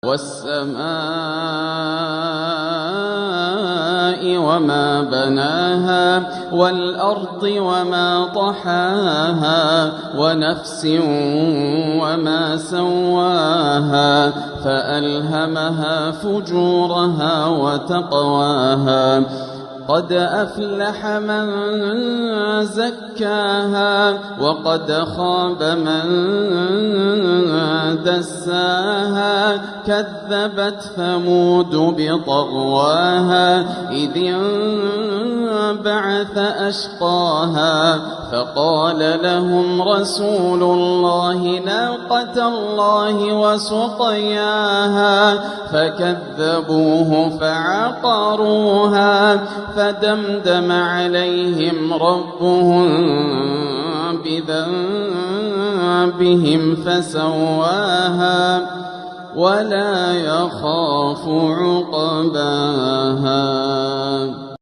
وَالسَّمَاءِ وَمَا بَنَاهَا وَالْأَرْضِ وَمَا طَحَاهَا وَنَفْسٍ وَمَا سَوَّاهَا فَأَلْهَمَهَا فُجُورَهَا وَتَقْوَاهَا قَدْ أَفْلَحَ مَن زَكَّاهَا وَقَدْ خَابَ مَن دَسَّاهَا كَذَّبَتْ ثَمُودُ بِطَغْوَاهَا إِذِ انبَعَثَ أَشْقَاهَا فَقَالَ لَهُمْ رَسُولُ اللَّهِ نَاقَةَ اللَّهِ وَسُقْيَاهَا فَكَذَّبُوهُ فَعَقَرُوهَا فَدَمْدَمَ عَلَيْهِمْ رَبُّهُم بِذَنبِهِمْ فَسَوَّاهَا وَلَا يَخَافُ عُقْبَاهَا.